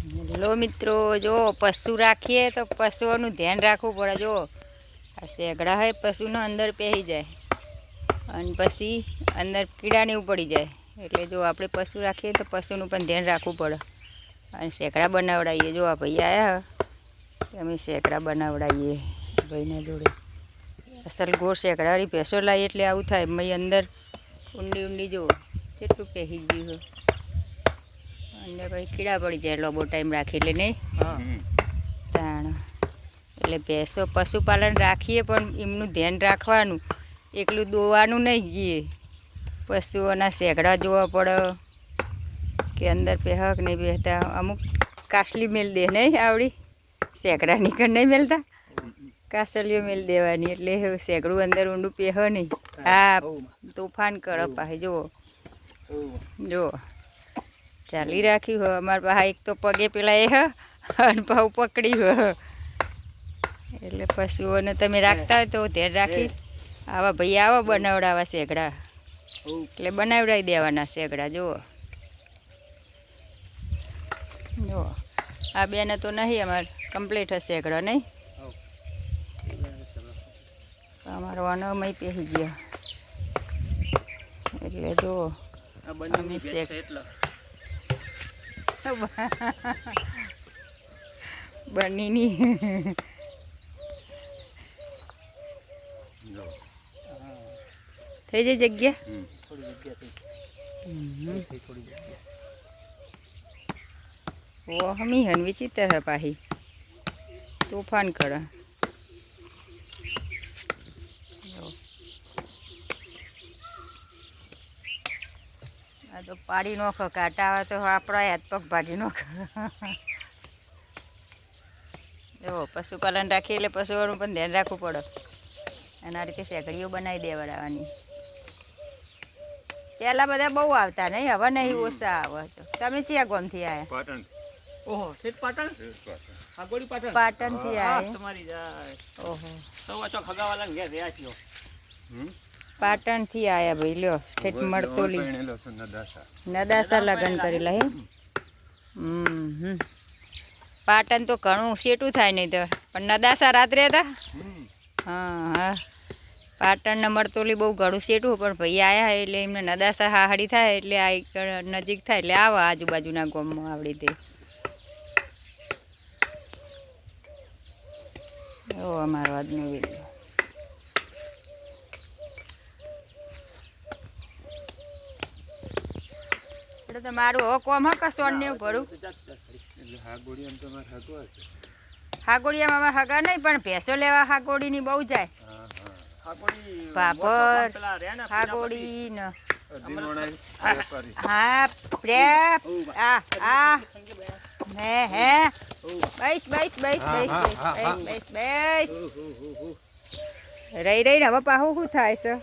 Hello મિત્રો, જો પશુ રાખીએ તો પશુઓનું ધ્યાન રાખવું પડે. જો આ શેગડા હોય પશુનો અંદર પહેરી જાય અને પછી અંદર કીડાને પડી જાય. એટલે જો આપણે પશુ રાખીએ તો પશુનું પણ ધ્યાન રાખવું પડે. અને શેકડા બનાવડાવીએ. જો આ ભાઈ આવ્યા અમે શેકડા બનાવડાવીએ ભાઈના જોડે. અસલ ગોળ શેકડાવાળી ભેંસો લાવીએ એટલે આવું થાય. મય અંદર ઊંડી ઊંડી જુઓ કેટલું પહેરી ગયું અને પછી કીડા પડી જાય લોબો ટાઈમ રાખી એટલે નહીં. તાણ એટલે ભેંસો પશુપાલન રાખીએ પણ એમનું ધ્યાન રાખવાનું, એકલું દોવાનું નહીં. ગઈએ પશુઓના શેકડા જોવા પડે કે અંદર પહેક નહીં બેસતા. અમુક કાસલી મેલ દે નહીં, આવડી શેકડા નીકળ નહીં મેલતા, કાસલીઓ મેલ દેવાની એટલે શેકડું અંદર ઊંડું પહે નહીં. હા, તોફાન કર પાસે જુઓ જુઓ ચાલી રાખ્યું હોય. અમારા પાસે એક તો પગે પેલા એ અને પાછું પકડી હોય. એટલે પશુઓને તમે રાખતા હોય તો ધ્યાન રાખી આવા ભાઈ આવા બનાવડાવા શેકડા એટલે બનાવડાવી દેવાના શેકડા. જુઓ જુઓ આ બેને તો નહીં, અમારે કમ્પ્લીટ હશે શેકડા નહીં. અમારો અનમય પહેરી ગયા એટલે જુઓ અમે શેક બનીની થઈ જાય જગ્યા. ઓ હમી હન વિચિત્ર હે પાહી તોફાન કરે. આ તો પાડી નોખો, કાંટા આવે તો આપણા હાથ પગ ભાગી નોખો. જો પશુપાલન રાખીએ એટલે પશુઓનું પણ ધ્યાન રાખવું પડે. અને આ રીતે શેકડીઓ બનાવી દેવડાવવાની. પહેલાં બધા બહુ આવતા નહીં, હવે નહીં, ઓછા આવે. તો તમે ક્યાં ગામથી આવ્યા? ઓહો, પાટણ પાટણથી આવ્યા. ઓહો, પાટણથી આવ્યા ભાઈ. લ્યો ઠેઠ મળતોલી નદાસા લગ્ન કરેલા હે. પાટણ તો ઘણું શેટું થાય નહીં તો, પણ નદાસા રાત્રે હતા. હા હા, પાટણને મળતોલી બહુ ઘણું શેટું, પણ ભાઈ આવ્યા એટલે એમને નદાસા હાહડી થાય એટલે આ નજીક થાય એટલે આવા આજુબાજુના ગામમાં આવડી દે. ઓ અમારો આજનો વિડીયો. એટલે તમારું હવે કોમ હા કશોન ને એવું ભરું. હાગોડિયામાં અમારે હગા નહીં, પણ ભેંસો લેવા હાગોડીની બહુ જાય. ભાભર હાગોડી ને હા પ્રેપ આ આ હે હે બસ બસ બસ બસ બસ બસ રહી રહીને હવે પાછું શું થાય છે.